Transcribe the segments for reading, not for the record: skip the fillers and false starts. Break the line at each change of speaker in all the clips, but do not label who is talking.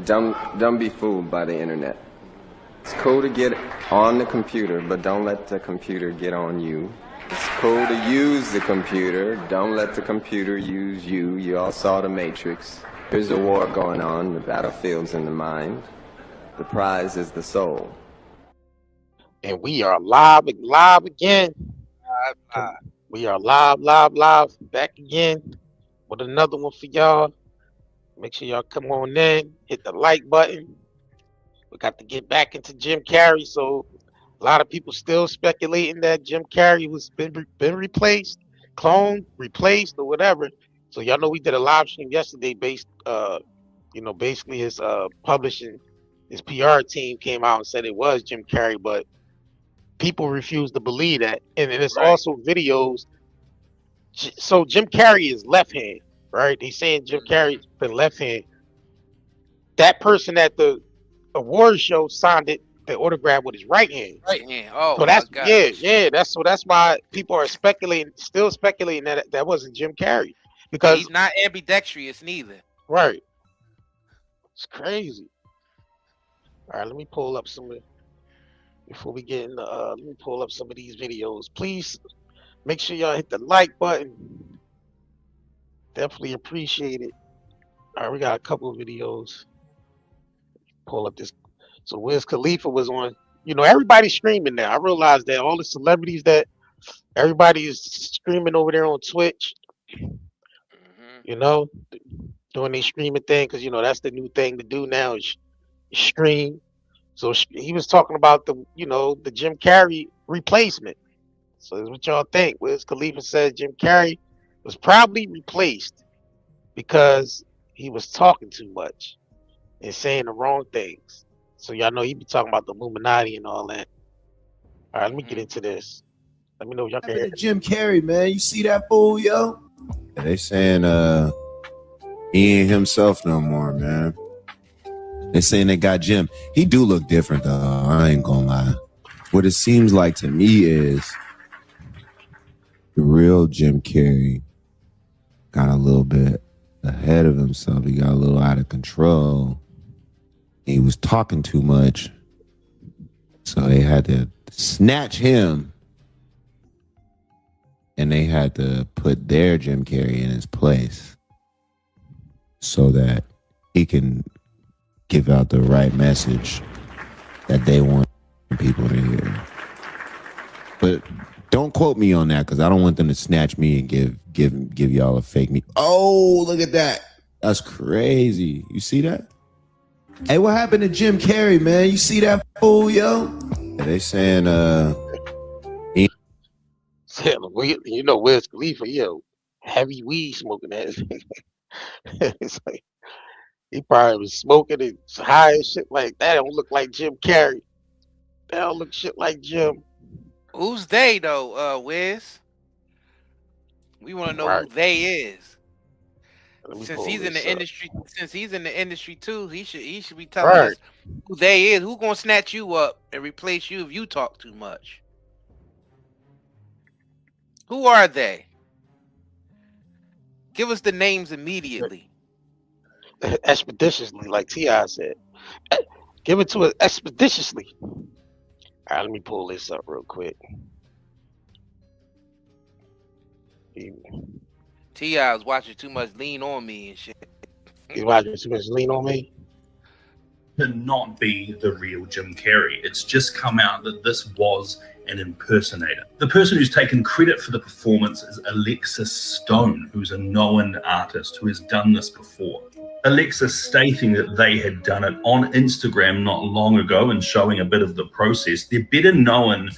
Don't be fooled by the internet. It's cool to get on the computer, but don't let the computer get on you. It's cool to use the computer. Don't let the computer use you. You all saw The Matrix. There's a war going on. The battlefield's in the mind. The prize is the soul.
And we are live again. We are live, back again with another one for y'all. Make sure y'all come on in, hit the like button. We got to get back into Jim Carrey. So a lot of people still speculating that Jim Carrey was been replaced, cloned, replaced, or whatever. So y'all know we did a live stream yesterday based, basically his publishing, his PR team came out and said it was Jim Carrey, but people refuse to believe that. And it's also videos. So Jim Carrey is left hand, right? They saying Jim Carrey's been left hand. That person at the award show signed it, the autograph with his right hand.
Right hand. Oh,
so that's that's why people are still speculating that wasn't Jim Carrey, because
he's not ambidextrous neither.
Right. It's crazy. All right, let me pull up before we get into let me pull up some of these videos. Please make sure y'all hit the like button. Definitely appreciate it. All right, we got a couple of videos. Pull up this. So Wiz Khalifa was on. Everybody's streaming now. I realized that all the celebrities that everybody is streaming over there on Twitch. Doing their streaming thing, because that's the new thing to do now is stream. So he was talking about the Jim Carrey replacement. So that's what y'all think. Wiz Khalifa said Jim Carrey was probably replaced because he was talking too much and saying the wrong things. So y'all know he be talking about the Illuminati and all that. All right, let me get into this. Let me know if y'all can hear
Jim Carrey, man. You see that fool, yo?
Yeah, they saying he ain't himself no more, man. They saying they got Jim. He do look different though. I ain't gonna lie. What it seems like to me is the real Jim Carrey got a little bit ahead of himself. He got a little out of control. He was talking too much. So they had to snatch him. And they had to put their Jim Carrey in his place so that he can give out the right message that they want people to hear. But don't quote me on that, because I don't want them to snatch me and give y'all a fake me. Oh, look at that. That's crazy. You see that?
Hey, what happened to Jim Carrey, man? You see that fool, yo?
Yeah, they saying
Wiz Khalifa, heavy weed smoking ass. It's like he probably was smoking and high and shit like that. Don't look like Jim Carrey. They don't look shit like Jim.
Who's they though, Wiz? We want to know who they is. Since he's in the industry too, he should be telling us who they is. Who gonna snatch you up and replace you if you talk too much? Who are they? Give us the names immediately.
Expeditiously, like T.I. said. Give it to us expeditiously. All right, let me pull this up real quick.
T.I. was watching too much Lean On Me and shit.
He's watching too much Lean On Me?
To not be the real Jim Carrey. It's just come out that this was an impersonator. The person who's taken credit for the performance is Alexis Stone, who's a known artist who has done this before. Alexis stating that they had done it on Instagram not long ago and showing a bit of the process. They're better known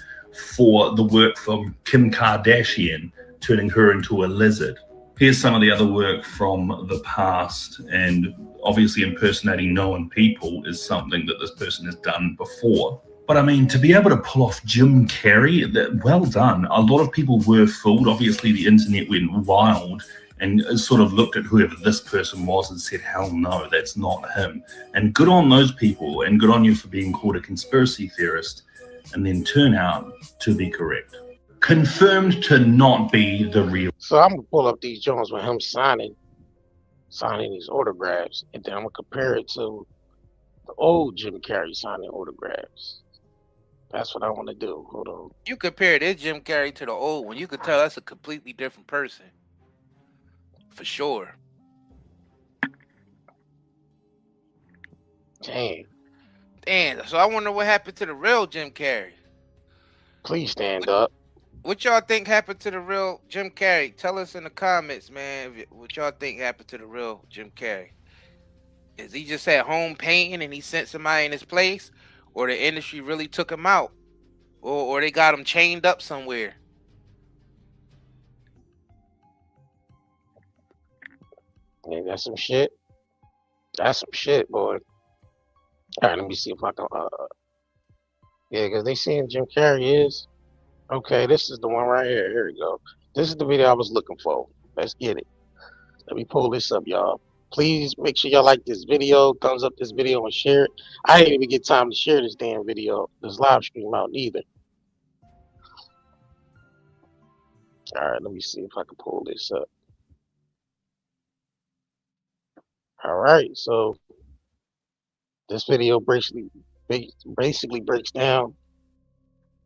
for the work from Kim Kardashian, turning her into a lizard. Here's some of the other work from the past, and obviously impersonating known people is something that this person has done before. But I mean, to be able to pull off Jim Carrey, well done. A lot of people were fooled. Obviously, the internet went wild and sort of looked at whoever this person was and said, hell no, that's not him. And good on those people, and good on you for being called a conspiracy theorist and then turn out to be correct. Confirmed to not be the real.
So I'm gonna pull up these joints with him signing these autographs, and then I'm gonna compare it to The old Jim Carrey signing autographs. That's what I want to do. Hold on.
You compare this Jim Carrey to the old one, you could tell that's a completely different person. For sure.
Damn.
So I wonder what happened to the real Jim Carrey.
Please stand up.
What y'all think happened to the real Jim Carrey? Tell us in the comments, man. What y'all think happened to the real Jim Carrey? Is he just at home painting and he sent somebody in his place? Or the industry really took him out? Or they got him chained up somewhere?
Yeah, that's some shit. That's some shit, boy. All right, let me see if I can. Yeah, because they saying Jim Carrey is. Okay, this is the one right here. Here we go. This is the video I was looking for. Let's get it. Let me pull this up, y'all. Please make sure y'all like this video, thumbs up this video, and share it. I didn't even get time to share this damn video, this live stream out neither. All right, let me see if I can pull this up. All right, so this video basically breaks down,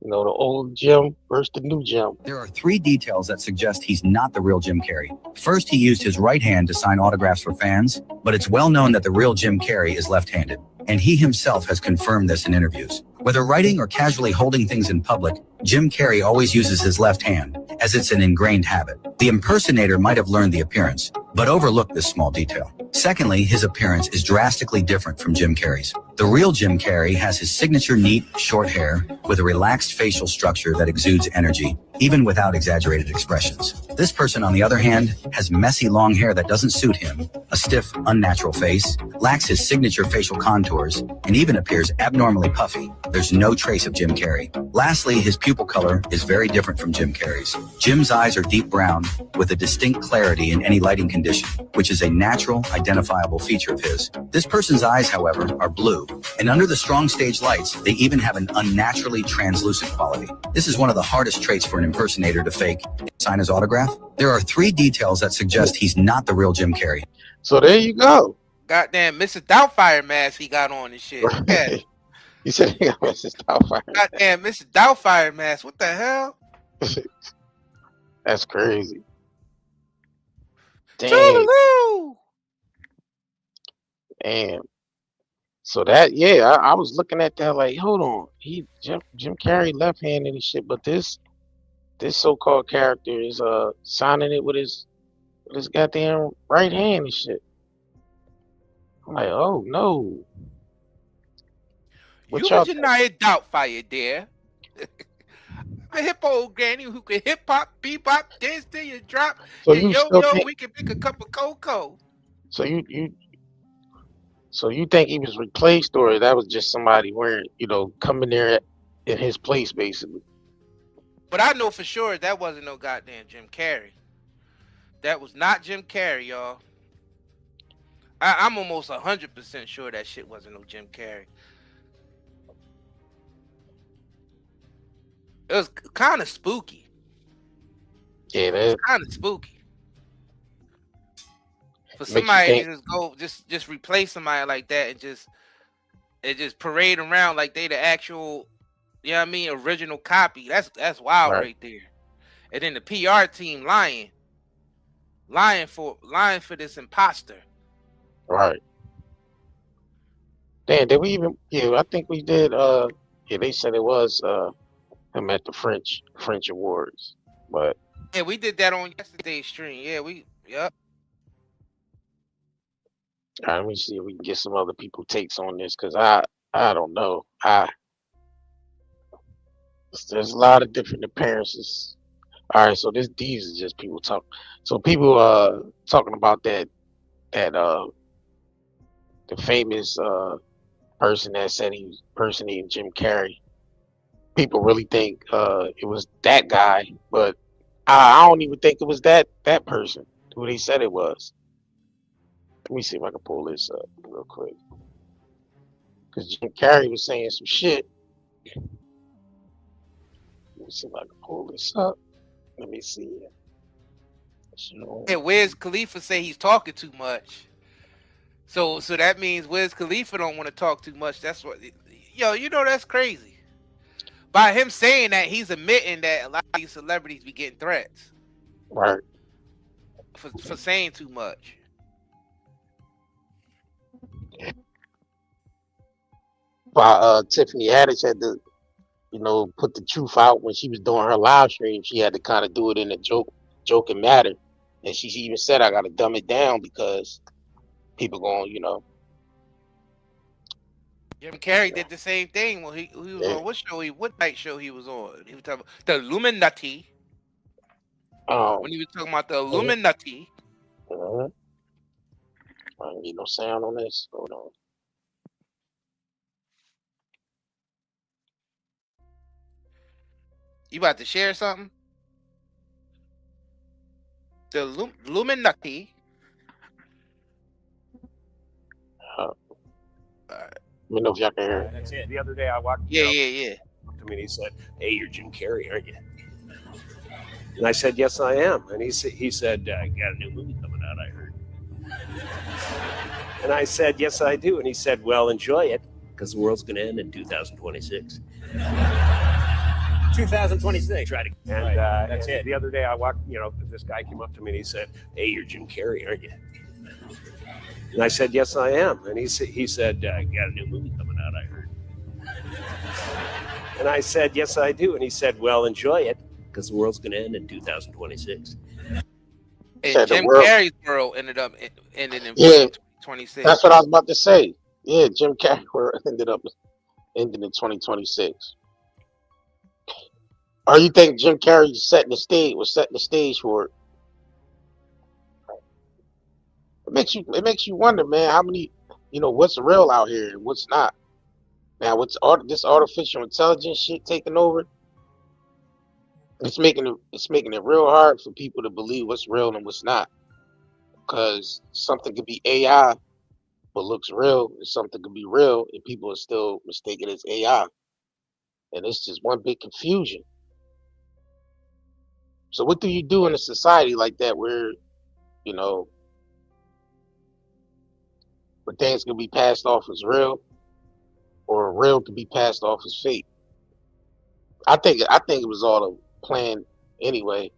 you know, the old Jim versus the new Jim.
There are 3 details that suggest he's not the real Jim Carrey. First, he used his right hand to sign autographs for fans, but it's well known that the real Jim Carrey is left-handed, and he himself has confirmed this in interviews. Whether writing or casually holding things in public, Jim Carrey always uses his left hand, as it's an ingrained habit. The impersonator might have learned the appearance, but overlooked this small detail. Secondly, his appearance is drastically different from Jim Carrey's. The real Jim Carrey has his signature neat, short hair with a relaxed facial structure that exudes energy, even without exaggerated expressions. This person, on the other hand, has messy long hair that doesn't suit him, a stiff, unnatural face, lacks his signature facial contours, and even appears abnormally puffy. There's no trace of Jim Carrey. Lastly, his pupil color is very different from Jim Carrey's. Jim's eyes are deep brown with a distinct clarity in any lighting condition, which is a natural, identifiable feature of his. This person's eyes, however, are blue, and under the strong stage lights, they even have an unnaturally translucent quality. This is one of the hardest traits for an impersonator to fake and sign his autograph. There are 3 details that suggest he's not the real Jim Carrey.
So there you go.
Goddamn Mrs. Doubtfire mask he got on and shit. Yeah.
You said he got Mrs. Doubtfire.
Goddamn Mrs. Doubtfire mask. What the hell?
That's crazy.
Damn.
Damn. So that, yeah, I was looking at that like, hold on, Jim Carrey left-handed and shit, but this so-called character is signing it with his goddamn right hand and shit. I'm like, oh no.
You was United Doubtfire there. A hippo granny who can hip hop, bebop, dance till you drop,
so
and yo, we can pick a cup of cocoa.
So you think he was replaced, or that was just somebody wearing, coming there in his place, basically?
But I know for sure that wasn't no goddamn Jim Carrey. That was not Jim Carrey, y'all. I'm almost 100% sure that shit wasn't no Jim Carrey. It was kind of spooky.
Yeah, that's
kind of spooky. For somebody to just replace somebody like that and just parade around like they the actual, original copy. That's wild right there. And then the PR team lying for this imposter.
Right. Damn, did we even? Yeah, I think we did. They said it was him at the French Awards, but
yeah, we did that on yesterday's stream. Yeah, yep.
All right, let me see if we can get some other people takes on this, because I don't know. There's a lot of different appearances. All right, so these are just people talk. So people talking about that the famous person that said he was impersonating Jim Carrey. People really think it was that guy, but I don't even think it was that person who they said it was. Let me see if I can pull this up real quick, because Jim Carrey was saying some shit. Let me see if I can pull this up. Let me see.
And Wiz Khalifa say he's talking too much. So that means Wiz Khalifa don't want to talk too much. That's what, that's crazy. By him saying that, he's admitting that a lot of these celebrities be getting threats.
Right.
For saying too much.
Tiffany Haddish had to, put the truth out when she was doing her live stream. She had to kind of do it in a joking matter. And she even said, I got to dumb it down because people going,
Jim Carrey did the same thing when he was on what night show he was on? He was talking about the Illuminati. When he was talking about the Illuminati.
I don't need no sound on this. Hold on.
You about to share something? The Illuminati.
Let me know if y'all can hear it.
That's it. The other day I walked.
Yeah.
Up to me and he said, "Hey, you're Jim Carrey, aren't you?" And I said, "Yes, I am." And he said, "You got a new movie coming out, I heard." And I said, "Yes, I do." And he said, "Well, enjoy it, because the world's going to end in 2026." 2026. Try to. And that's it. The other day I walked. This guy came up to me and he said, "Hey, you're Jim Carrey, aren't you?" And I said, "Yes, I am." And he said, "You got a new movie coming out, I heard." And I said, "Yes, I do." And he said, "Well, enjoy it, because the world's going to end in 2026.
And Jim Carrey's world ended in 2026.
That's what I was about to say. Yeah, Jim Carrey world ended in 2026. Or you think Jim Carrey was setting the stage for it? It makes you wonder, man, how many, what's real out here and what's not. Now, what's this artificial intelligence shit taking over? It's making it real hard for people to believe what's real and what's not. Because something could be AI, but looks real, and something could be real, and people are still mistaken as AI. And it's just one big confusion. So what do you do in a society like that where, where things can be passed off as real, or real can be passed off as fake? I think it was all a plan anyway,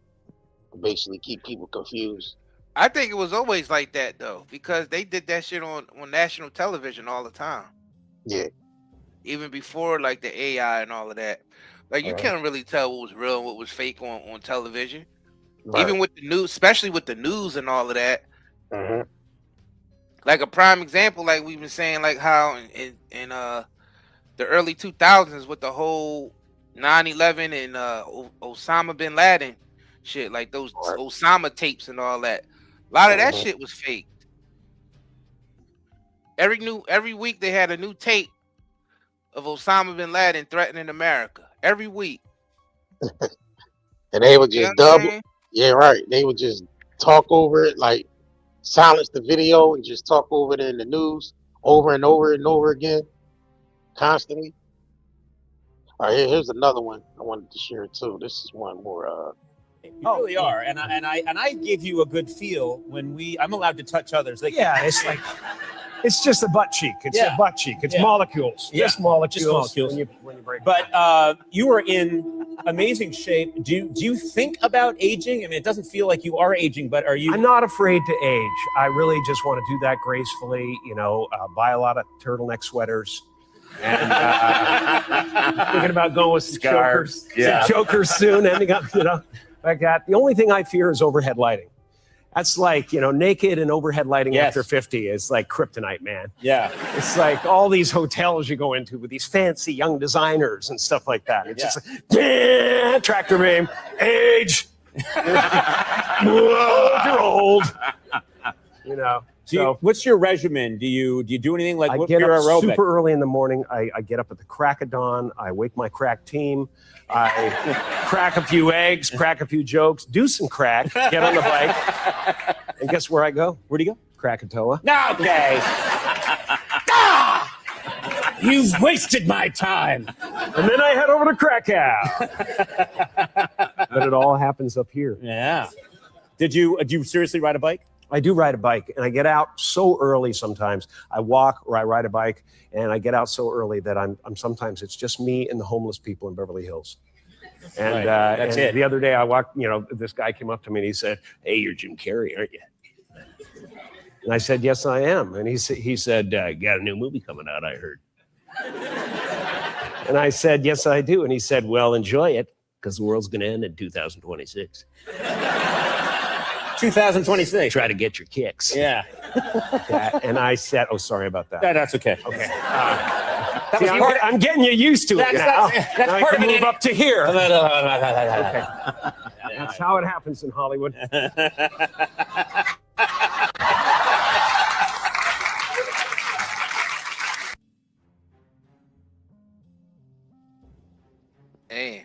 to basically keep people confused.
I think it was always like that though, because they did that shit on national television all the time.
Yeah.
Even before like the AI and all of that. Like you can't really tell what was real and what was fake on television. Right. Even with the news, especially with the news and all of that.
Mm-hmm.
Like a prime example, like we've been saying, like how in the early 2000s with the whole 9/11 and Osama bin Laden shit, like those Osama tapes and all that. A lot of that shit was faked. Every week they had a new tape of Osama bin Laden threatening America. Every week.
And they would just double. Yeah, right. They would just talk over it, like silence the video and just talk over it in the news over and over and over again, constantly. All right, here's another one I wanted to share too. This is one more.
You really are, and I give you a good feel when I'm allowed to touch others.
It's like it's just a butt cheek. It's a butt cheek. It's molecules. Just molecules. When you break.
But you are in amazing shape. Do you think about aging? I mean, it doesn't feel like you are aging, but are you?
I'm not afraid to age. I really just want to do that gracefully. Buy a lot of turtleneck sweaters. And thinking about going with some chokers. Some chokers soon. Ending up, like that. The only thing I fear is overhead lighting. That's like, naked and overhead lighting after 50 is like kryptonite, man.
Yeah.
It's like all these hotels you go into with these fancy young designers and stuff like that. It's just like, tractor beam, age. You're old.
What's your regimen? Do you do anything like
I
what's
get
your
up
aerobic?
super early in the morning. I get up at the crack of dawn. I wake my crack team. I crack a few eggs, crack a few jokes, do some crack, get on the bike, and guess where I go?
Where do you go?
Krakatoa.
Okay.
You've wasted my time. And then I head over to Krakow. But it all happens up here.
Yeah. Did you seriously ride a bike?
I do ride a bike, and I get out so early sometimes. I walk or I ride a bike, and I get out so early that I'm sometimes it's just me and the homeless people in Beverly Hills. And
That's
and
it.
the other day I walked, this guy came up to me and he said, "Hey, you're Jim Carrey, aren't you?" And I said, "Yes, I am." And he said, "Got a new movie coming out, I heard." And I said, "Yes, I do." And he said, "Well, enjoy it, because the world's going to end in 2026.
2026.
Try to get your kicks."
Yeah.
And I said, "Oh, sorry about that."
That's okay.
Okay.
was part
I'm getting you used to it now.
That's
Now I
part
can
of it.
move up to here.
Okay.
That's how it happens in Hollywood.
Damn.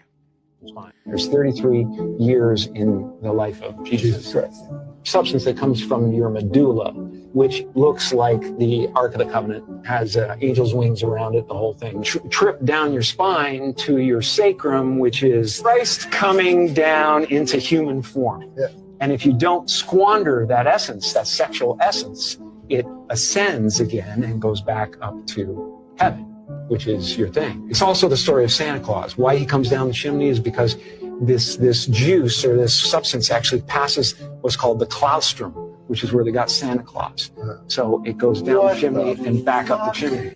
There's 33 years in the life of Jesus Christ. Substance that comes from your medulla, which looks like the Ark of the Covenant, has angel's wings around it, the whole thing. Trip down your spine to your sacrum, which is Christ coming down into human form. Yeah. And if you don't squander that essence, that sexual essence, it ascends again and goes back up to heaven, which is your thing. It's also the story of Santa Claus. Why he comes down the chimney is because this juice or this substance actually passes what's called the claustrum, which is where they got Santa Claus. So it goes down the chimney and back up the chimney.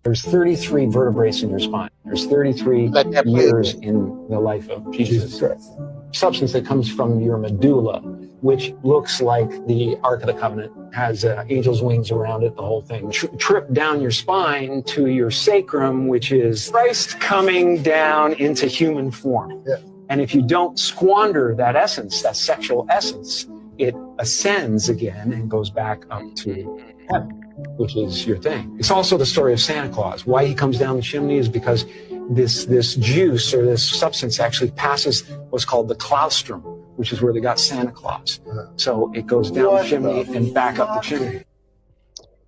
There's 33 vertebrae in your spine. There's 33 years in the life of Jesus Christ. Substance that comes from your medulla, which looks like the Ark of the Covenant, has angel's wings around it, the whole thing. Trip down your spine to your sacrum, which is Christ coming down into human form. Yeah. And if you don't squander that essence, that sexual essence, it ascends again and goes back up to heaven, which is your thing. It's also the story of Santa Claus. Why he comes down the chimney is because this juice or this substance actually passes what's called the claustrum, which is where they got Santa Claus. So it goes down the chimney and back up the chimney.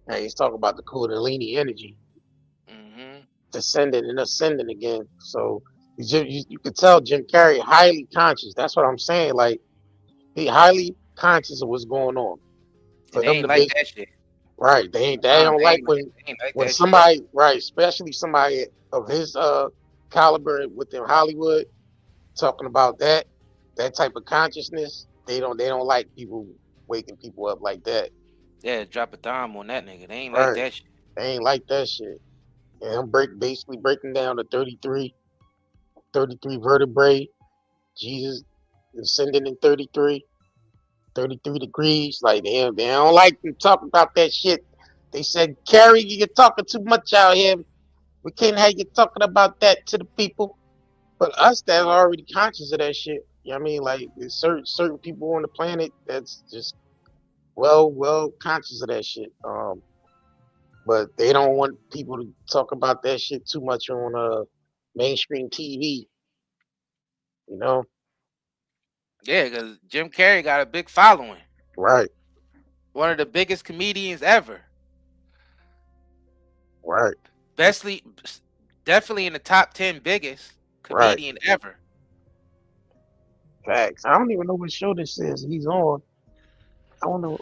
Hey, he's talking about the Kundalini energy. Descending and ascending again. So you can tell Jim Carrey highly conscious. That's what I'm saying. Like, he highly conscious of what's going on.
They ain't like that shit.
Right. They don't like when somebody, right, especially somebody of his caliber within Hollywood, talking about that type of consciousness. They don't like people waking people up like that.
Yeah, drop a dime on that nigga. They ain't like that shit.
They ain't like that shit. And I'm basically breaking down the 33 vertebrae. Jesus ascending in 33 degrees. Like, they don't like to talk about that shit. They said, "Carrey, you're talking too much out here. We can't have you talking about that to the people." But us that are already conscious of that shit, you know what I mean? Like, there's certain people on the planet that's just well conscious of that shit. But they don't want people to talk about that shit too much on mainstream TV. You know?
Yeah, because Jim Carrey got a big following.
Right.
One of the biggest comedians ever.
Right.
Definitely in the top 10 biggest comedian ever.
Facts. I don't even know what show this is he's on. I don't know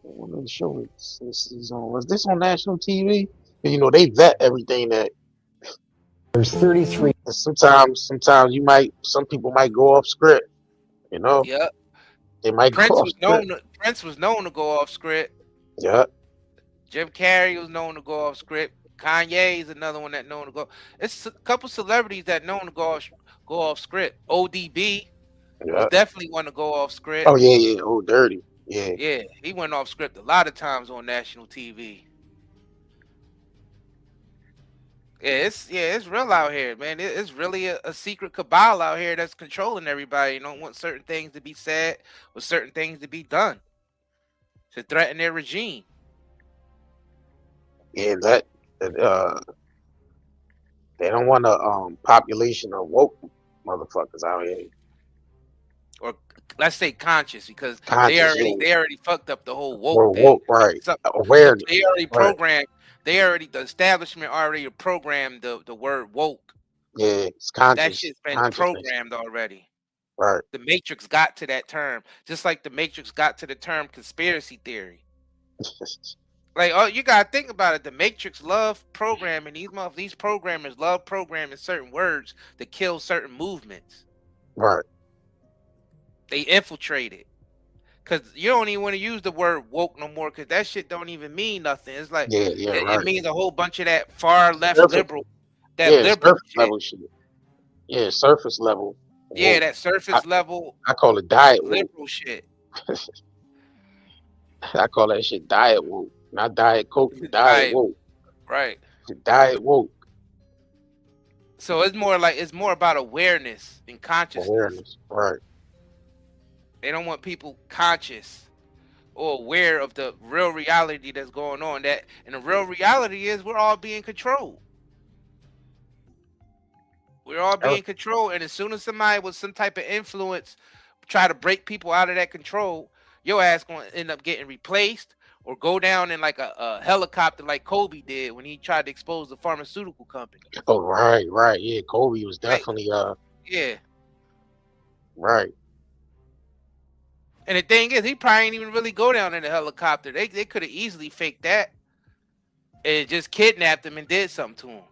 what show he's on. Was this on national TV? You know, they vet everything that.
There's 33.
Sometimes some people might go off script. You know.
Yep.
They might.
Prince was known to go off script.
Yep.
Jim Carrey was known to go off script. Kanye is another one that known to go. It's a couple celebrities that known to go off script. ODB was definitely one to go off script.
Oh yeah. Oh, Dirty. Yeah.
Yeah, he went off script a lot of times on national TV. Yeah, it's real out here, man. It's really a secret cabal out here that's controlling everybody. You don't want certain things to be said or certain things to be done to threaten their regime.
Yeah, they don't want a population of woke motherfuckers out here.
Or let's say conscious, because they already fucked up the whole woke thing.
Woke, right? Awareness.
They already programmed. The establishment already programmed the word woke.
Yeah, it's conscious.
That shit's been programmed already.
Right.
The Matrix got to that term, just like the Matrix got to the term conspiracy theory. Like, oh, you gotta think about it. The Matrix love programming. These programmers love programming certain words to kill certain movements.
Right.
They infiltrate it. Cause you don't even want to use the word woke no more, cause that shit don't even mean nothing. It's like it means a whole bunch of that far left liberal, liberal
surface level shit. Yeah, surface level.
Yeah, that surface level.
I call it diet
liberal
woke.
shit.
I call that shit diet woke, not diet coke. Diet woke.
Right.
Diet woke.
So it's more about awareness and consciousness.
Awareness, right.
They don't want people conscious or aware of the real reality that's going on. And the real reality is we're all being controlled. We're all being controlled. And as soon as somebody with some type of influence try to break people out of that control, your ass gonna end up getting replaced or go down in like a helicopter like Kobe did when he tried to expose the pharmaceutical company.
Oh, right. Yeah, Kobe was definitely
yeah.
Right.
And the thing is, he probably ain't even really go down in a helicopter. They could have easily faked that and just kidnapped him and did something to him.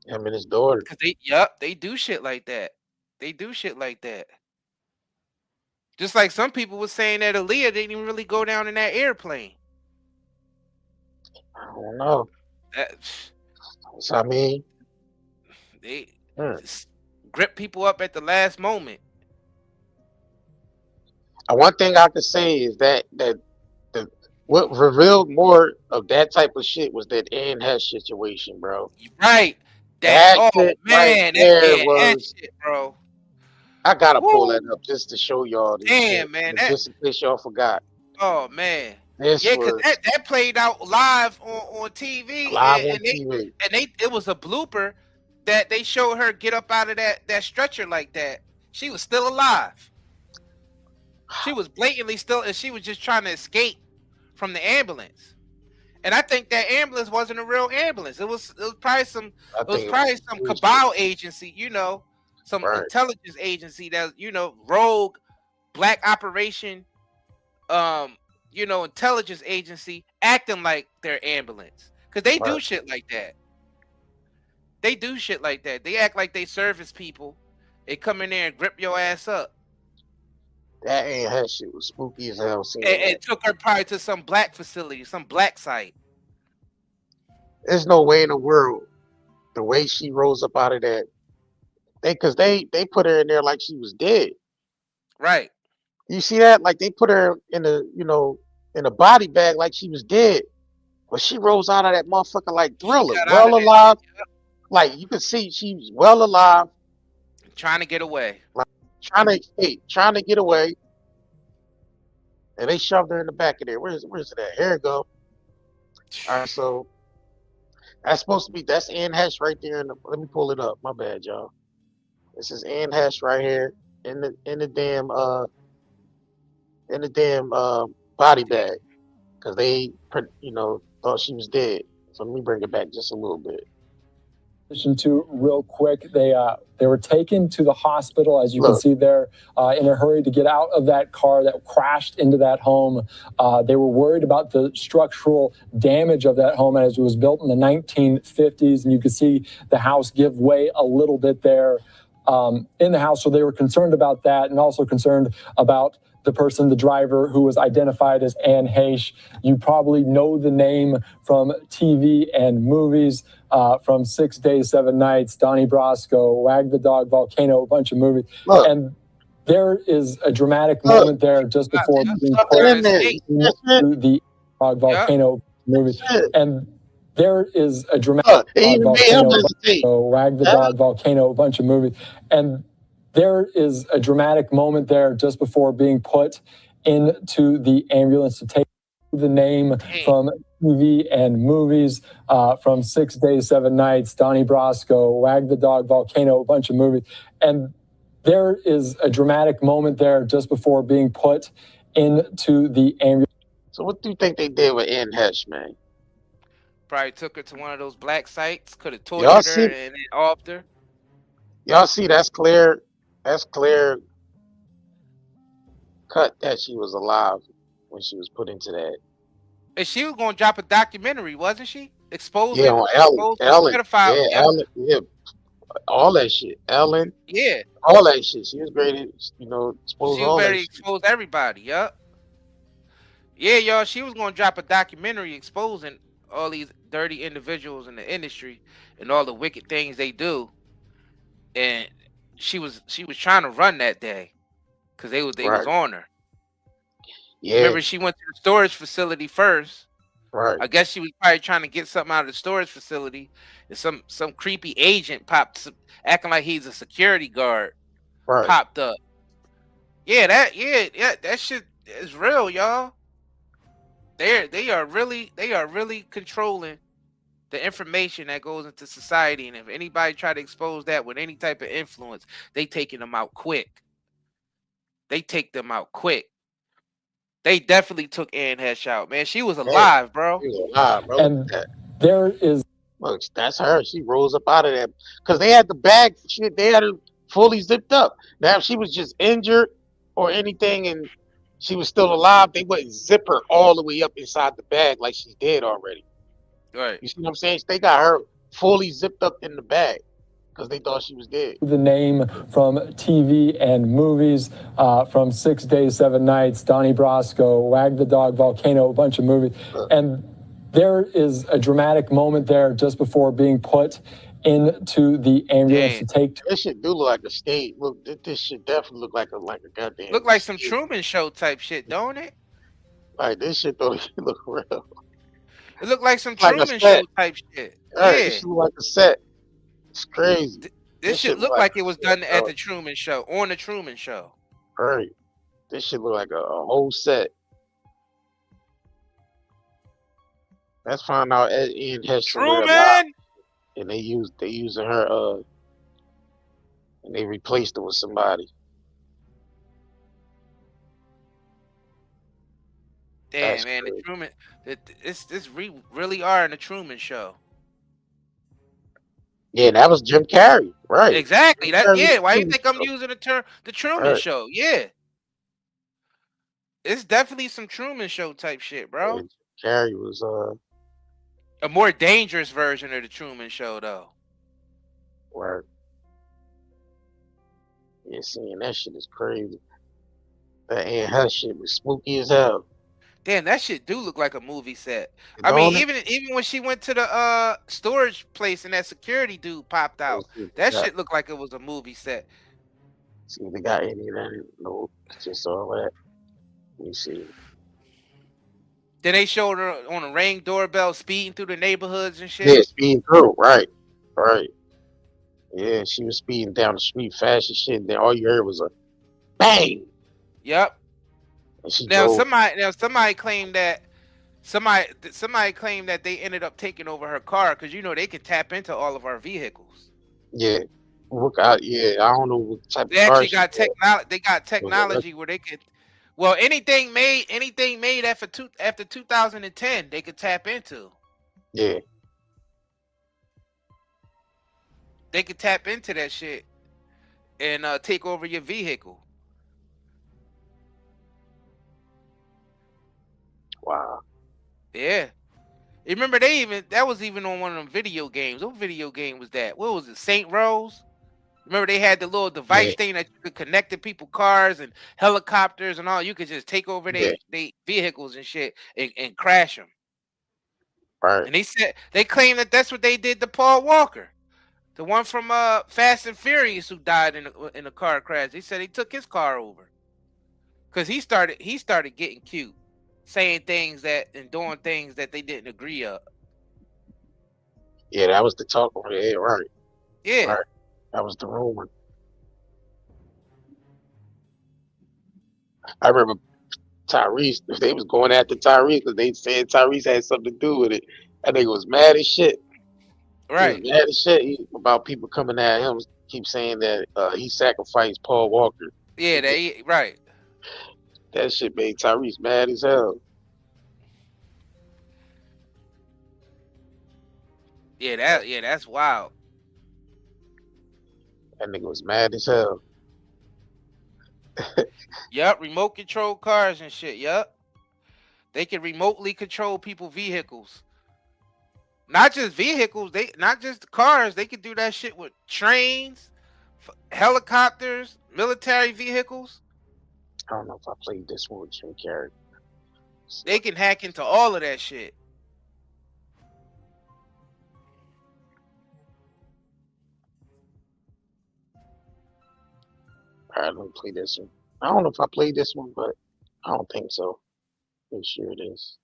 Him and his daughter.
Cause they do shit like that. They do shit like that. Just like some people were saying that Aaliyah didn't even really go down in that airplane.
I don't know. That's what I mean.
They just grip people up at the last moment.
One thing I could say is that what revealed more of that type of shit was that Anne Heche situation, bro.
Right.
That shit right there was,
shit, bro.
I gotta pull that up just to show y'all.
Damn, man.
Just in case y'all forgot.
Oh man.
Because
that played out live on TV.
Live on TV.
It was a blooper that they showed her get up out of that stretcher like that. She was still alive. She was blatantly still, and she was just trying to escape from the ambulance. And I think that ambulance wasn't a real ambulance. It was probably some cabal agency, some intelligence agency that, rogue black operation, intelligence agency acting like their ambulance. Because they do shit like that. They do shit like that. They act like they service people. They come in there and grip your ass up.
That ain't her shit was spooky as hell.
And took her probably to some black facility, some black site.
There's no way in the world the way she rose up out of that. Because they put her in there like she was dead.
Right.
You see that? Like they put her in a body bag like she was dead. But she rose out of that motherfucker like Thriller, well alive. Like you could see she was well alive.
Trying to get away.
Like, trying to escape, trying to get away. And they shoved her in the back of there. Where's it at? Here it go. All right, so that's Anne Heche right there. Let me pull it up. My bad, y'all. This is Anne Heche right here in the damn body bag. Cause they thought she was dead. So let me bring it back just a little bit.
To real quick, they were taken to the hospital, as you can see there, in a hurry to get out of that car that crashed into that home. They were worried about the structural damage of that home as it was built in the 1950s, and you could see the house give way a little bit there in the house. So they were concerned about that, and also concerned about the driver who was identified as Anne Heche. You probably know the name from TV and movies, from 6 Days, 7 Nights, Donnie Brasco, Wag the Dog, Volcano, a bunch of movies. And there is a dramatic moment there just before being put into the Dog Volcano movie. And there is a dramatic Wag the Dog, Volcano, a bunch of movies. And there is a dramatic moment there just before being put into the ambulance to take the name from TV and movies, from 6 Days, 7 Nights, Donnie Brasco, Wag the Dog, Volcano, a bunch of movies. And there is a dramatic moment there just before being put into the ambulance.
So what do you think they did with Anne Heche, man?
Probably took her to one of those black sites, could have tortured her and then offed her.
Y'all see that's clear. That's clear cut that she was alive when she was put into that.
And she was gonna drop a documentary, wasn't she?
Yeah,
Exposing
on
the
Ellen,
pedophile.
yeah,
Yep.
Ellen, yeah, all that shit, Ellen,
Yeah.
all that shit. She was great at, expose
She was
all that
very
shit.
exposed everybody. Yep. Yeah, y'all. She was gonna drop a documentary exposing all these dirty individuals in the industry and all the wicked things they do. And she was trying to run that day because they was
Right.
on her.
Yeah.
Remember, she went to the storage facility first.
Right.
I guess she was probably trying to get something out of the storage facility, and some creepy agent popped, acting like he's a security guard,
Right.
popped up. Yeah, that shit is real, y'all. They are really controlling the information that goes into society, and if anybody try to expose that with any type of influence, they taking them out quick. They take them out quick. They definitely took Anne Heche out, man. She was alive, bro.
She was alive, bro.
And there is.
Look, that's her. She rose up out of that because they had the bag. Shit, they had her fully zipped up. Now, if she was just injured or anything, and she was still alive, they wouldn't zip her all the way up inside the bag like she's dead already.
Right.
You see what I'm saying? They got her fully zipped up in the bag because they thought she was dead.
The name from TV and movies, from 6 Days, 7 Nights, Donnie Brasco, Wag the Dog, Volcano, a bunch of movies. And there is a dramatic moment there just before being put into the ambulance to take.
This shit do look like a stage. Look, this shit definitely look like a goddamn.
Look like some Truman Show type shit, don't it?
Like this shit don't even look real.
It looked like some
Like a
Truman
set.
Show type shit.
Right,
Yeah.
this look like a set. It's crazy.
This shit looked like it was done at the Truman Show, on the Truman Show.
Right. This shit look like a whole set. Let's find out Anne Heche
Truman,
and they using her and they replaced her with somebody.
Damn,
That's
man,
crazy.
the Truman, really are in the Truman Show.
Yeah, that was Jim Carrey, right?
Exactly.
Jim Carrey
Yeah. Why do you
Truman
think I'm
Show.
using the term the Truman
Right.
Show? Yeah. It's definitely some Truman Show type shit, bro.
Yeah, Jim Carrey was
A more dangerous version of the Truman Show, though.
Right. Yeah, seeing that shit is crazy. That Anne Heche shit was spooky as hell.
Damn, that shit do look like a movie set. I mean, even when she went to the storage place and that security dude popped out, that shit looked like it was a movie set.
See if they got any of that. No, it's just all that. Let me see.
Then they showed her on a Ring doorbell speeding through the neighborhoods and shit.
Yeah, speeding through. Right. Yeah, she was speeding down the street fast as shit. And then all you heard was a bang.
Yep.
And she
Now
drove.
somebody claimed that they ended up taking over her car because they can tap into all of our vehicles.
Yeah. Look out. Yeah, I don't know what type
They
of car
actually
she
got
was.
technology. They got technology where they could. Well, anything made after 2010, they could tap into.
Yeah.
They could tap into that shit and take over your vehicle.
Wow.
Yeah. You remember that was even on one of them video games. What video game was that? What was it? Saint Rose? Remember they had the little device thing that you could connect to people's cars and helicopters and all. You could just take over their vehicles and shit and crash them.
Right.
And they claim that that's what they did to Paul Walker, the one from Fast and Furious who died in a car crash. They said he took his car over because he started getting cute, saying things and doing things that they didn't agree on.
Yeah, that was the talk over there. Right.
Yeah.
Right. That was the rumor. I remember Tyrese, they was going after Tyrese because they said Tyrese had something to do with it. That nigga was mad as shit.
Right.
He was mad as shit about people coming at him, keep saying that he sacrificed Paul Walker.
Yeah, right.
That shit made Tyrese mad as hell.
Yeah, that's wild.
That nigga was mad as hell.
Yup, remote control cars and shit. Yup. They can remotely control people's vehicles. Not just vehicles, not just cars. They can do that shit with trains, helicopters, military vehicles.
I don't know if I played this one with Jim Carrey.
They can hack into all of that shit.
All right, let me play this one. I don't know if I played this one, but I don't think so. Pretty sure it is.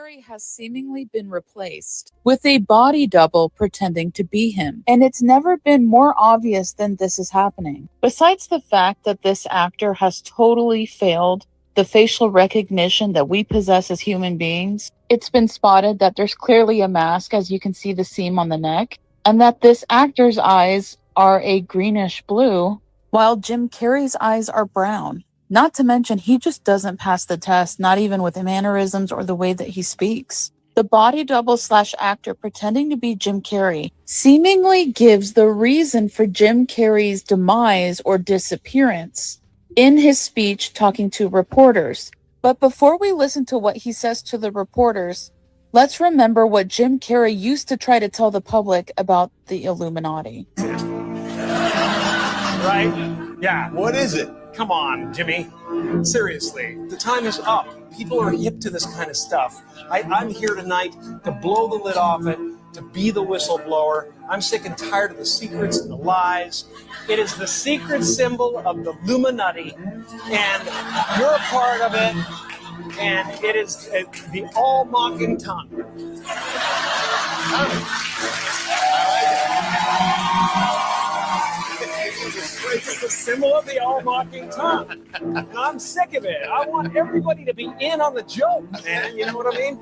Carrey has seemingly been replaced with a body double pretending to be him, and it's never been more obvious than this is happening. Besides the fact that this actor has totally failed the facial recognition that we possess as human beings, it's been spotted that there's clearly a mask, as you can see the seam on the neck, and that this actor's eyes are a greenish blue, while Jim Carrey's eyes are brown. Not to mention, he just doesn't pass the test, not even with mannerisms or the way that he speaks. The body double / actor pretending to be Jim Carrey seemingly gives the reason for Jim Carrey's demise or disappearance in his speech talking to reporters. But before we listen to what he says to the reporters, let's remember what Jim Carrey used to try to tell the public about the Illuminati.
Right? Yeah. What is it? Come on, Jimmy. Seriously, the time is up. People are hip to this kind of stuff. I'm here tonight to blow the lid off it, to be the whistleblower. I'm sick and tired of the secrets and the lies. It is the secret symbol of the Illuminati, and you're a part of it, and it is the all-mocking tongue. It's the symbol of the all-mocking tongue. And I'm sick of it. I want everybody to be in on the joke, man. You know what I mean?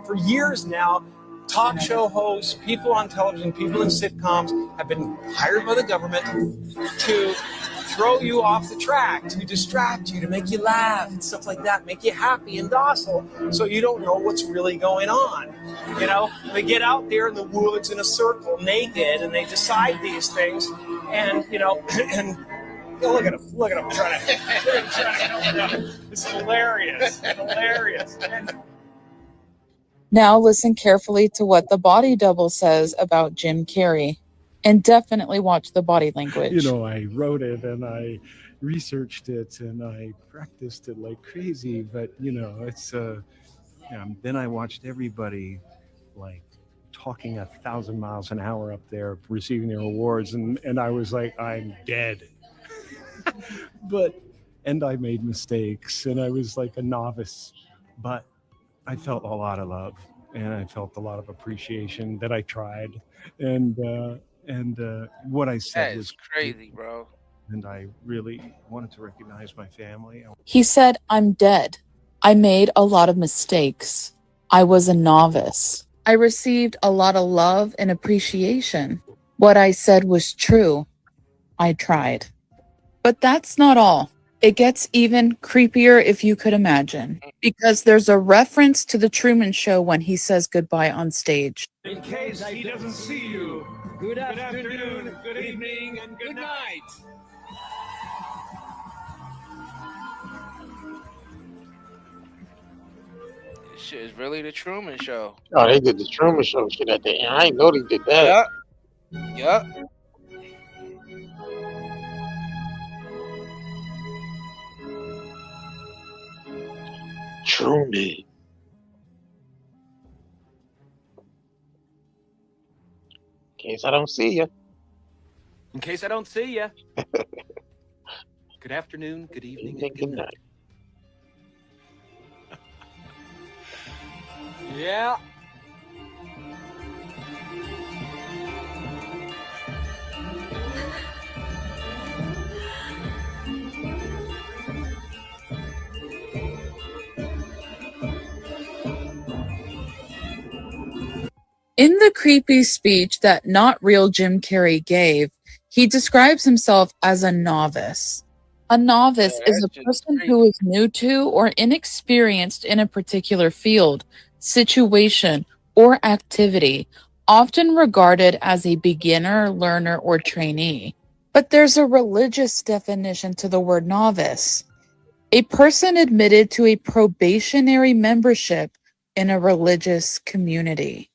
For years now, talk show hosts, people on television, people in sitcoms have been hired by the government to throw you off the track, to distract you, to make you laugh and stuff like that, make you happy and docile so you don't know what's really going on. You know, they get out there in the woods in a circle naked and they decide these things, and you know, and look at them trying to help it up. It's hilarious. And
now listen carefully to what the body double says about Jim Carrey, and definitely watch the body language.
You know, I wrote it and I researched it and I practiced it like crazy, but you know, it's then I watched everybody like talking 1,000 miles an hour up there receiving their awards, and I was like, I'm dead. And I made mistakes and I was like a novice, but I felt a lot of love and I felt a lot of appreciation that I tried, and what I said was
crazy, bro.
And I really wanted to recognize my family.
He said, I'm dead. I made a lot of mistakes. I was a novice. I received a lot of love and appreciation. What I said was true. I tried. But that's not all. It gets even creepier if you could imagine, because there's a reference to the Truman Show when he says goodbye on stage.
in case he doesn't see you, good afternoon, good evening, and good night.
This shit is really the Truman Show.
Oh, they did the Truman Show shit at the end. I didn't know they did that.
Yup.
Truman. In case I don't see you.
In case I don't see you. Good afternoon, good evening, and good night.
Yeah.
In the creepy speech that not real Jim Carrey gave, he describes himself as a novice. A novice is a person who is new to or inexperienced in a particular field, situation, or activity, often regarded as a beginner, learner, or trainee. But there's a religious definition to the word novice. A person admitted to a probationary membership in a religious community.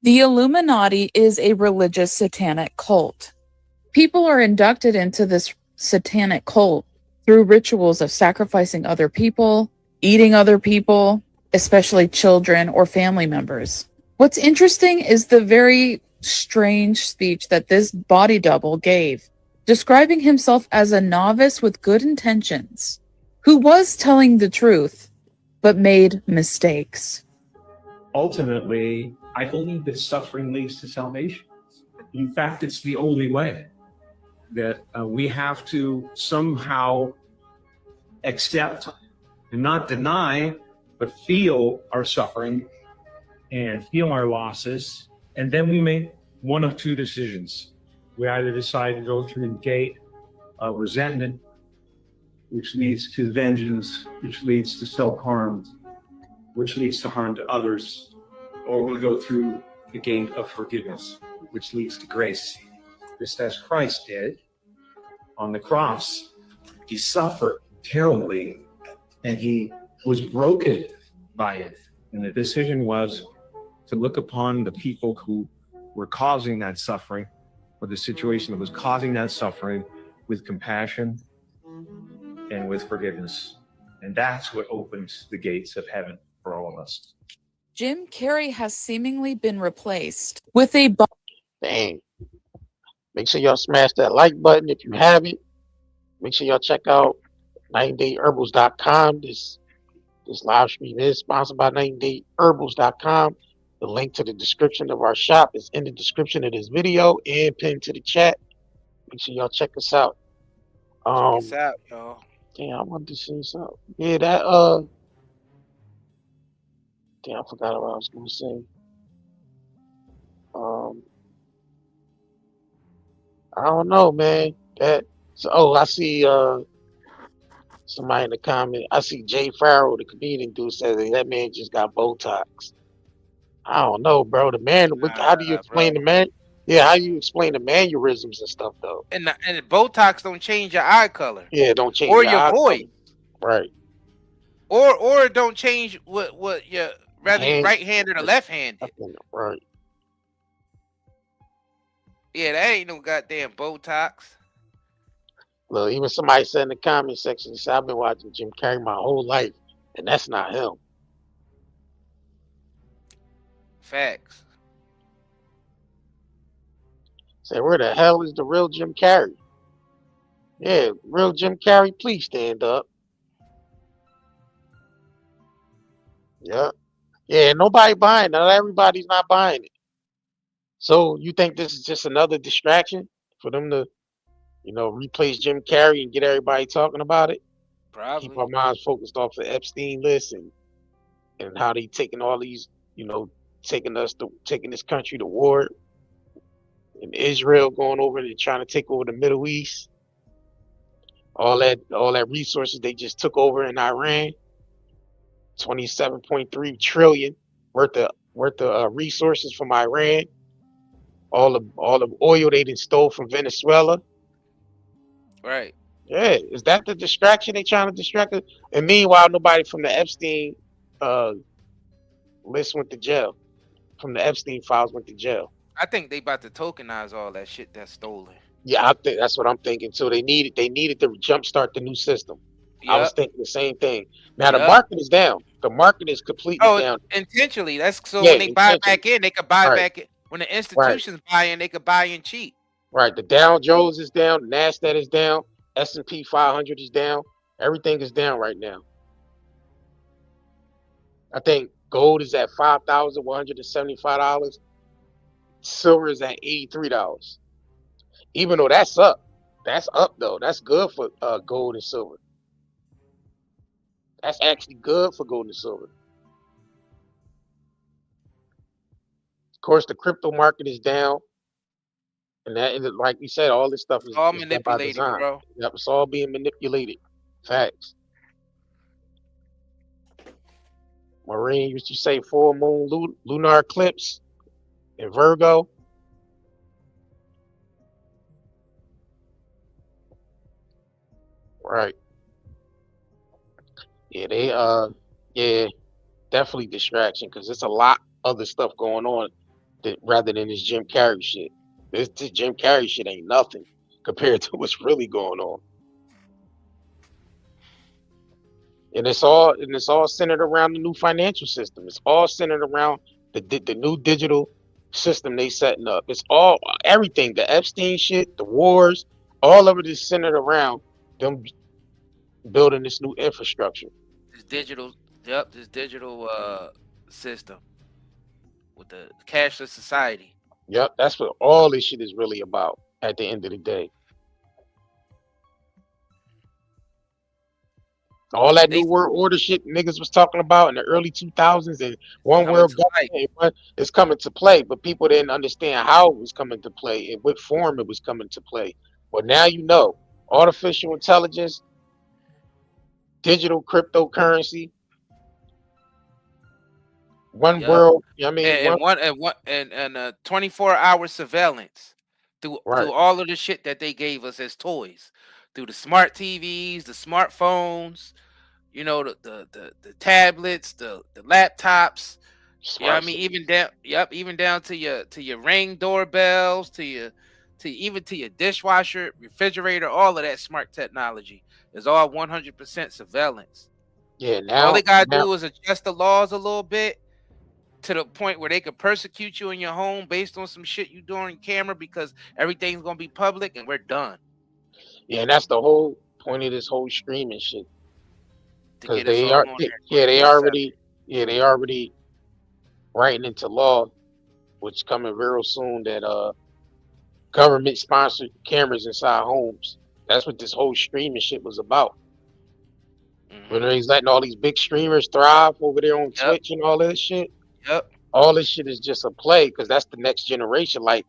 The Illuminati is a religious satanic cult. People are inducted into this satanic cult through rituals of sacrificing other people, eating other people, especially children or family members. What's interesting is the very strange speech that this body double gave, describing himself as a novice with good intentions, who was telling the truth, but made mistakes.
Ultimately, I believe that suffering leads to salvation. In fact, it's the only way. That we have to somehow accept and not deny, but feel our suffering and feel our losses. And then we make one of two decisions. We either decide to go through the gate of resentment, which leads to vengeance, which leads to self-harm, which leads to harm to others, or we go through the gate of forgiveness, which leads to grace. Just as Christ did on the cross. He suffered terribly, and he was broken by it. And the decision was to look upon the people who were causing that suffering, or the situation that was causing that suffering, with compassion and with forgiveness. And that's what opens the gates of heaven for all of us.
Jim Carrey has seemingly been replaced with a
Dang. Make sure y'all smash that like button if you haven't. Make sure y'all check out 90dayherbals.com. This live stream is sponsored by 90dayherbals.com. The link to the description of our shop is in the description of this video and pinned to the chat. Make sure y'all check us out.
Check us out, y'all.
Damn, I wanted to see something. Yeah, that damn, I forgot what I was gonna say. I don't know, man. I see somebody in the comment. I see Jay Farrell, the comedian dude, says that man just got Botox. I don't know, bro. The man, how do you explain the man? Yeah, how do you explain the mannerisms and stuff though?
And the Botox don't change your eye color.
Yeah, don't change
or
your
your
eye
voice.
color. Right.
Or it don't change what your rather
Hand-
right-handed or left-handed.
Right.
Yeah, that ain't no goddamn Botox.
Look, even somebody said in the comment section, said, I've been watching Jim Carrey my whole life, and that's not him.
Facts.
Say, where the hell is the real Jim Carrey? Yeah, real Jim Carrey, please stand up. Yeah. Yeah, nobody buying it. Not everybody's not buying it. So you think this is just another distraction for them to, replace Jim Carrey and get everybody talking about it?
Probably.
Keep our minds focused off the Epstein list and how they taking all these, taking this country to war, and Israel going over and trying to take over the Middle East. All that resources they just took over in Iran. 27.3 trillion worth of resources from Iran. All the oil they did stole from Venezuela.
Right.
Yeah, is that the distraction they trying to distract us? And meanwhile, nobody from the Epstein list went to jail. From the Epstein files went to jail.
I think they about to tokenize all that shit that's stolen.
Yeah, I think that's what I'm thinking too. They needed to jumpstart the new system. Yep. I was thinking the same thing. Now the market is down. The market is completely down.
Intentionally. That's so when they buy back in, they could buy back in. When the institutions buy in, they could buy in cheap.
Right. The Dow Jones is down. The NASDAQ is down. S&P 500 is down. Everything is down right now. I think gold is at $5,175. Silver is at $83. Even though that's up. That's up though. That's good for gold and silver. That's actually good for gold and silver. Of course, the crypto market is down. And that, like we said, all this stuff is
all
by
manipulated,
design.
bro.
Yep, it's all being manipulated. Facts. Maureen used to say full moon lunar eclipse in Virgo. Right. Yeah, yeah, definitely distraction because there's a lot other stuff going on rather than this Jim Carrey shit. This Jim Carrey shit ain't nothing compared to what's really going on. And it's all centered around the new financial system. It's all centered around the new digital system they setting up. It's all everything, the Epstein shit, the wars, all of it is centered around them building this new infrastructure.
This digital, this digital system with the cashless society.
Yep, that's what all this shit is really about at the end of the day. All that new world order shit niggas was talking about in the early 2000s and one world government is coming to play, but people didn't understand how it was coming to play and what form it was coming to play. But now you know, artificial intelligence, digital cryptocurrency, one world. I mean,
and 24-hour surveillance through all of the shit that they gave us as toys, through the smart TVs, the smartphones, you know, the tablets, the laptops. You know what I mean? Even down to your Ring doorbells, to your dishwasher, refrigerator, all of that smart technology is all 100% surveillance.
Yeah, now
all they gotta do is adjust the laws a little bit to the point where they could persecute you in your home based on some shit you do on camera because everything's gonna be public and we're done.
Yeah, and that's the whole point of this whole streaming shit. Because they already writing into law, which coming real soon, that government sponsored cameras inside homes. That's what this whole streaming shit was about. When he's letting all these big streamers thrive over there on Twitch and all that shit.
Yep.
All this shit is just a play because that's the next generation. Like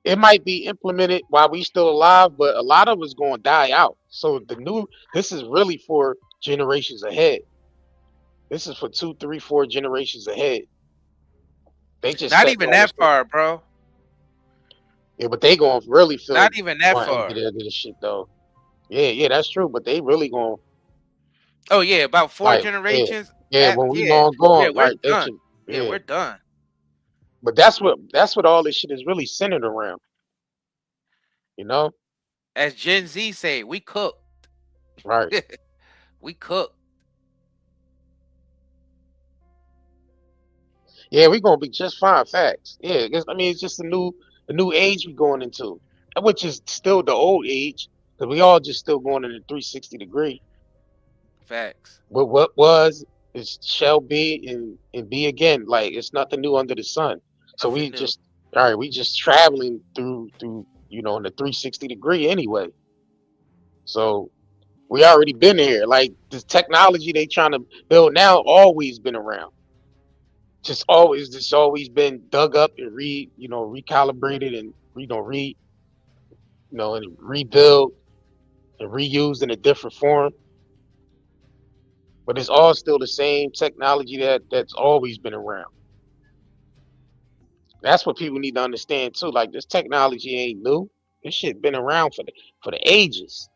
it might be implemented while we still alive, but a lot of it's going to die out. So this is really for generations ahead. This is for 2, 3, 4 generations ahead. They just
not even that far, bro.
Yeah, but they going to really feel
not even that far.
Get into this shit though. Yeah, that's true. But they really going.
Oh yeah, about 4 generations.
Yeah, when we long gone,
we're
right?
Done. We're done.
But that's what all this shit is really centered around. You know,
as Gen Z say, we cooked.
Right.
We cooked.
Yeah, we're gonna be just fine. Facts. Yeah, it's just a new age we're going into, which is still the old age because we all just still going in a 360 degree.
Facts.
But what was is shall be and be again. Like it's nothing new under the sun. So we just traveling through in the 360 degree anyway. So we already been here. Like the technology they trying to build now always been around. Just always been dug up and recalibrated and and rebuilt and reused in a different form. But it's all still the same technology that's always been around. That's what people need to understand too. Like this technology ain't new. This shit been around for the ages.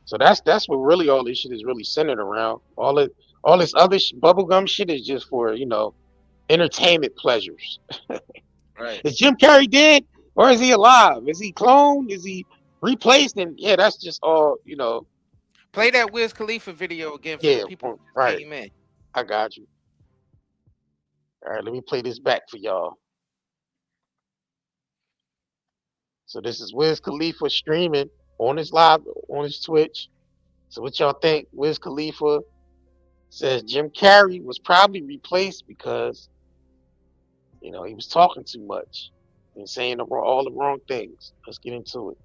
So that's what really all this shit is really centered around. All this other bubblegum shit is just for entertainment pleasures.
Right.
Is Jim Carrey dead or is he alive? Is he cloned? Is he replaced? And yeah, that's just all
Play that Wiz Khalifa video again for the people who came in.
I got you. All right, let me play this back for y'all. So this is Wiz Khalifa streaming on his Twitch. So what y'all think? Wiz Khalifa says Jim Carrey was probably replaced because he was talking too much and saying all the wrong things. Let's get into it.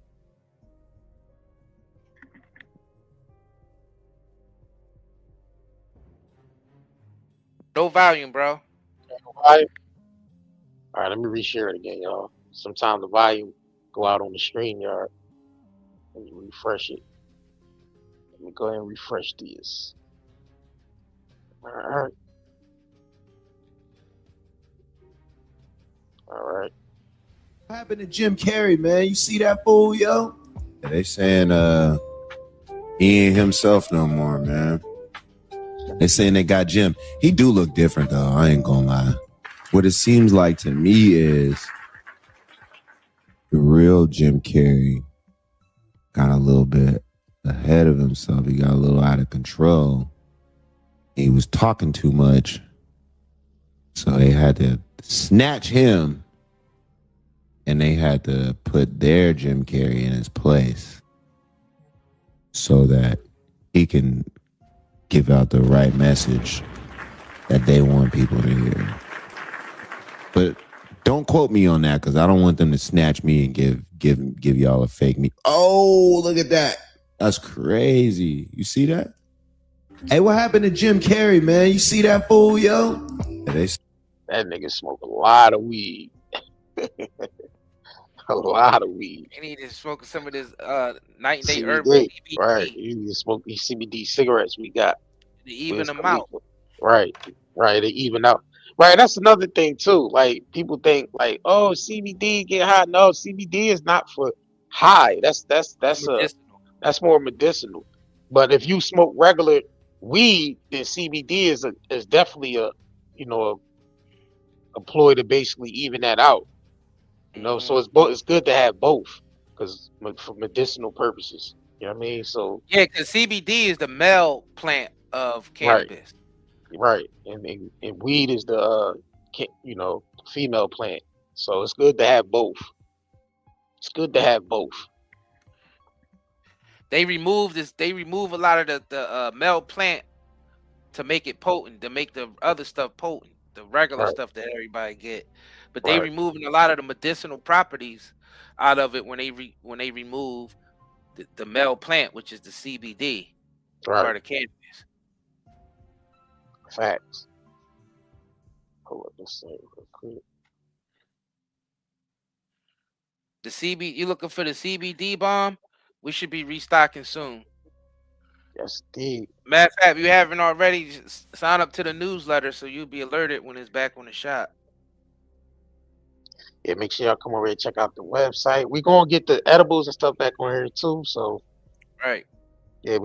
No volume, bro.
No volume? All right, let me reshare it again, y'all. Sometimes the volume go out on the StreamYard. Let me refresh it. Let me go ahead and refresh this. All right. All right.
What happened to Jim Carrey, man? You see that fool, yo?
They saying he ain't himself no more, man. They saying they got Jim. He do look different though. I ain't gonna lie. What it seems like to me is the real Jim Carrey got a little bit ahead of himself. He got a little out of control. He was talking too much. So they had to snatch him and they had to put their Jim Carrey in his place so that he can give out the right message that they want people to hear. But don't quote me on that because I don't want them to snatch me and give y'all a fake me. Oh, look at that. That's crazy. You see that?
Hey, what happened to Jim Carrey, man? You see that fool, yo?
That nigga smoke a lot of weed. A lot of weed.
He need to smoke some of this night and day
CBD,
herbal CBD
right? You need to smoke these CBD cigarettes we got.
to even
Wiz
them
Khalifa.
out.
Right, they even out. Right, that's another thing too. Like people think like, oh, CBD get high. No, CBD is not for high. That's more medicinal. But if you smoke regular weed, then CBD is definitely a ploy to basically even that out. So it's good to have both because for medicinal purposes. You know what I mean? So
Yeah, because CBD is the male plant of cannabis.
right, and weed is the female plant. So it's good to have both. It's good to have both.
They remove a lot of the male plant to make it potent, to make the other stuff potent, the regular stuff that everybody get. But they removing a lot of the medicinal properties out of it when they remove the male plant, which is the CBD part of cannabis.
Facts. Hold up, let's say real quick.
The CBD, you looking for the CBD bomb? We should be restocking soon.
Yes, indeed.
Matter of fact, if you haven't already, just sign up to the newsletter so you'll be alerted when it's back on the shop.
Yeah, make sure y'all come over and check out the website. We gonna get the edibles and stuff back on here too. So
right.
Yeah,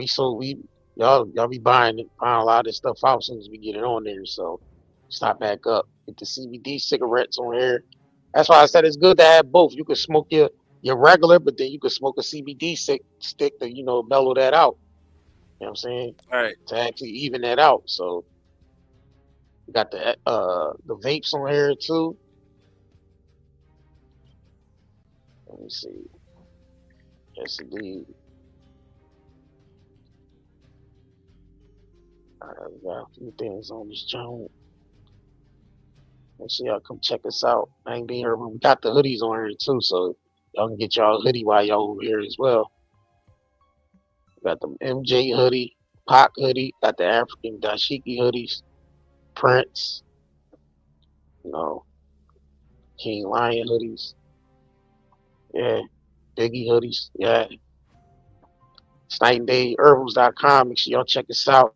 y'all be buying a lot of this stuff out as soon as we get it on there. So stop back up. Get the CBD cigarettes on here. That's why I said it's good to have both. You can smoke your regular, but then you can smoke a CBD stick to mellow that out. You know what I'm saying?
Right.
To actually even that out. So we got the vapes on here too. Let me see. Yes, indeed. Alright, we got a few things on this joint. Make sure y'all come check us out. I ain't been here, but we got the hoodies on here too, so y'all can get y'all hoodie while y'all over here as well. We got the MJ hoodie, Pac hoodie, got the African dashiki hoodies, Prince, King Lion hoodies. Yeah, Biggie hoodies. Yeah. It's nightandayherbals.com. Make sure y'all check us out.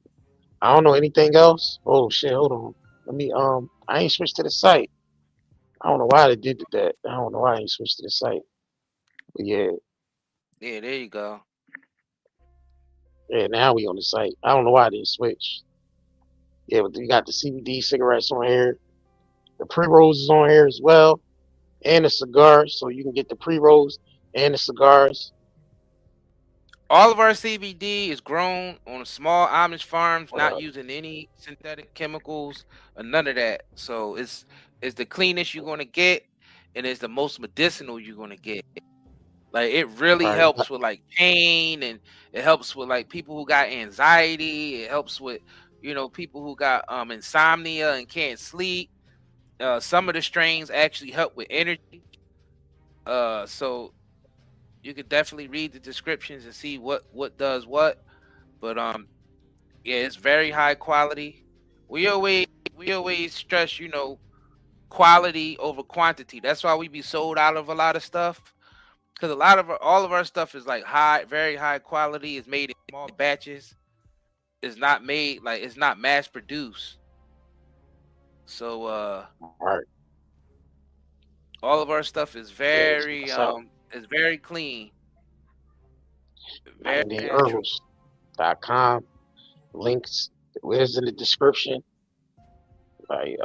I don't know anything else. Oh shit, hold on. Let me I ain't switched to the site. I don't know why they did that. I don't know why I ain't switched to the site. But yeah.
Yeah, there you go.
Yeah, now we on the site. I don't know why I didn't switch. Yeah, but we got the CBD cigarettes on here. The pre-rolls is on here as well. And the cigars. So you can get the pre-rolls and the cigars.
All of our CBD is grown on small Amish farms, not using any synthetic chemicals or none of that. So it's the cleanest you're gonna get, and it's the most medicinal you're gonna get. Like it really helps with like pain, and it helps with like people who got anxiety. It helps with people who got insomnia and can't sleep. Some of the strains actually help with energy. So you could definitely read the descriptions and see what does what. But yeah, it's very high quality. We always stress, quality over quantity. That's why we be sold out of a lot of stuff. Because all of our stuff is like very high quality. It's made in small batches. It's not mass produced. So All of our stuff is very is very clean, very natural.
IndianHerbals.com. Links is in the description. Like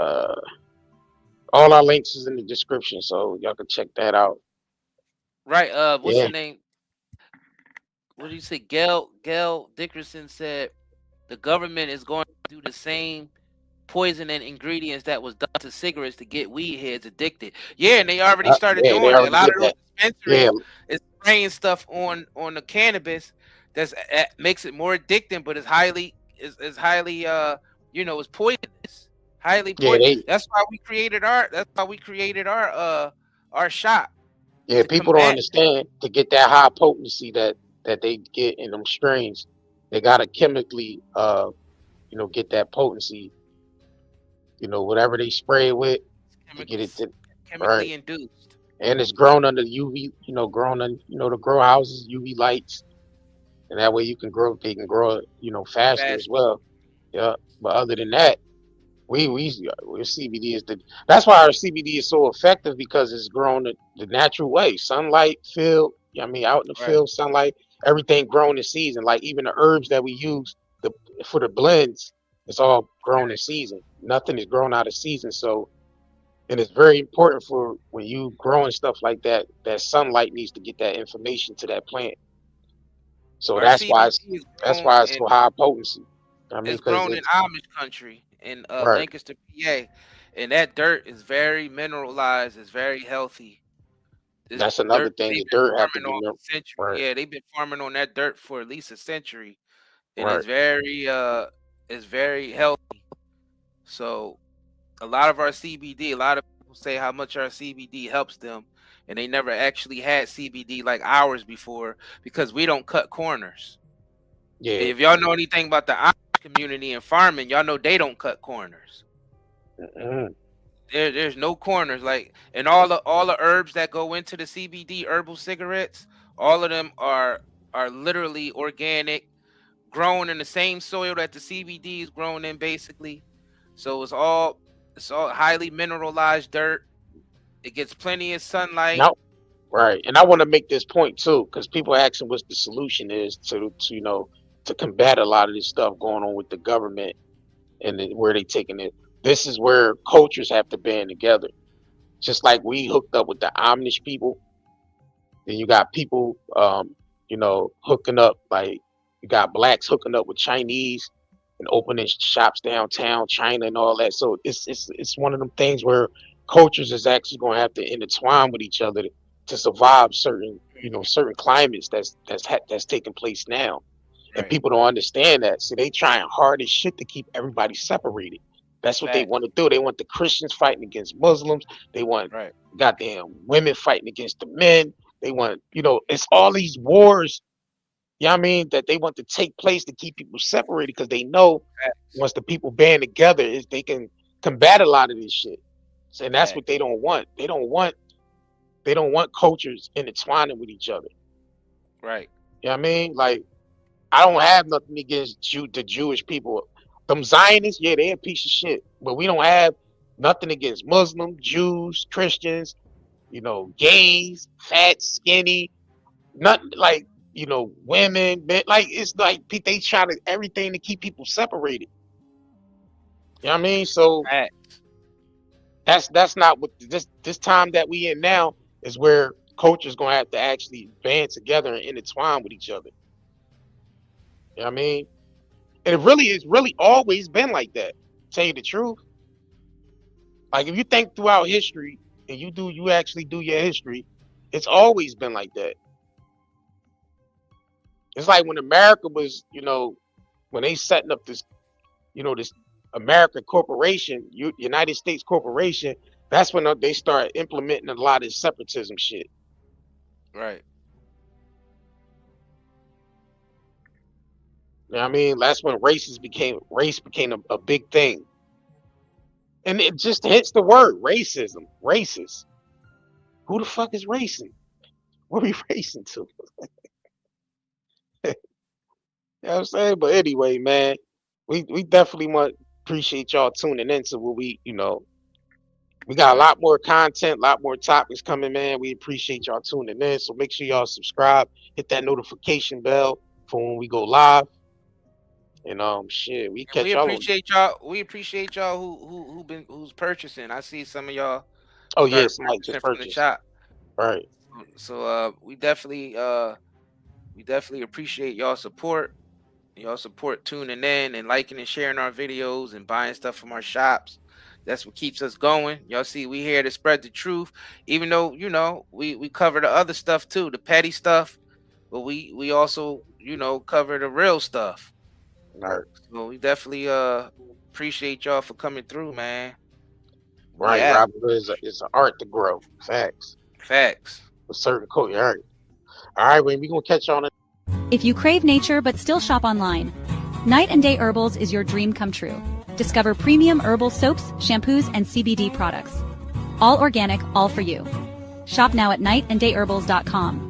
all our links is in the description, so y'all can check that out.
Right. What's her name? What did you say? Gail Dickerson said the government is going to do the same poison and ingredients that was done to cigarettes to get weed heads addicted. Yeah, and they already started doing it. A lot of those dispensaries is spraying stuff on the cannabis that's makes it more addicting, but it's highly you know, it's poisonous. Highly poisonous. That's why we created our shop.
Yeah, people don't understand to get that high potency that they get in them strains, they gotta chemically you know, get that potency. You know, whatever they spray it with to get it to,
chemically induced.
And it's grown under UV, you know, grown on, you know, the grow houses, UV lights, and that way you can grow. They can grow it, you know, faster as well. Yeah, but other than that, we CBD is that's why our CBD is so effective, because it's grown the natural way, sunlight, field. I mean, out in the field, sunlight, everything grown in season. Like even the herbs that we use for the blends, it's all grown in season. Nothing is grown out of season. So, and it's very important for when you growing stuff like that, that sunlight needs to get that information to that plant. So that's why it's so high potency. I mean,
it's grown in Amish country in Lancaster, PA, and that dirt is very mineralized. It's very healthy.
That's another thing. The dirt have to be
Yeah, they've been farming on that dirt for at least a century, and it's very healthy. So a lot of our CBD, a lot of people say how much our CBD helps them, and they never actually had CBD like ours before because we don't cut corners.
Yeah.
If y'all know anything about the Amish community and farming, y'all know they don't cut corners. There's no corners, like, and all the herbs that go into the CBD herbal cigarettes, all of them are literally organic, grown in the same soil that the CBD is grown in, basically. So it's all highly mineralized dirt. It gets plenty of sunlight.
Right, and I want to make this point too, because people asking what the solution is to you know, to combat a lot of this stuff going on with the government and where they taking it. This is where cultures have to band together. Just like we hooked up with the Amish people, then you got people, you know, hooking up, like you got blacks hooking up with Chinese and opening shops downtown China and all that. So it's one of them things where cultures is actually going to have to intertwine with each other to survive certain, you know, certain climates that's taking place now. And people don't understand that. So they trying hard as shit to keep everybody separated. That's what they want to do. They want the Christians fighting against Muslims. They want goddamn women fighting against the men. They want, you know, it's all these wars, you know what I mean, that they want to take place to keep people separated, because they know once the people band together, is they can combat a lot of this shit. So, and that's what they don't want. They don't want cultures intertwining with each other.
Right.
You know what I mean? Like, I don't have nothing against the Jewish people. Them Zionists, yeah, they're a piece of shit. But we don't have nothing against Muslims, Jews, Christians, you know, gays, fat, skinny, nothing like, you know, women, men. Like, it's like they try to everything to keep people separated. You know what I mean? So that's not what this time that we in now is, where culture's gonna have to actually band together and intertwine with each other. You know what I mean? And it's really always been like that. Tell you the truth. Like, if you think throughout history and you actually do your history, it's always been like that. It's like when America was, you know, when they setting up this, you know, this American corporation, United States corporation, that's when they start implementing a lot of separatism shit.
Right.
You know what I mean? That's when race became a big thing. And it just hits the word racism. Racist. Who the fuck is racing? What are we racing to? You know what I'm saying? But anyway, man, we definitely appreciate y'all tuning into what we, you know, We got a lot more content, a lot more topics coming, man. We appreciate y'all tuning in. So make sure y'all subscribe, hit that notification bell for when we go live. And shit, we catch y'all.
We appreciate y'all who's purchasing. I see some of y'all.
Oh yes, Mike just
from the shop.
Right.
So we definitely appreciate y'all support. Y'all support tuning in and liking and sharing our videos and buying stuff from our shops. That's what keeps us going. Y'all see, we here to spread the truth, even though, you know, we cover the other stuff too, the petty stuff, but we also, you know, cover the real stuff.
Right.
So we definitely appreciate y'all for coming through, man.
Right,
yeah.
Robert, it's an art to grow. Facts. A certain code. All right, Wayne, we gonna catch y'all on it.
If you crave nature but still shop online, Night and Day Herbals is your dream come true. Discover premium herbal soaps, shampoos, and CBD products. All organic, all for you. Shop now at nightandayherbals.com.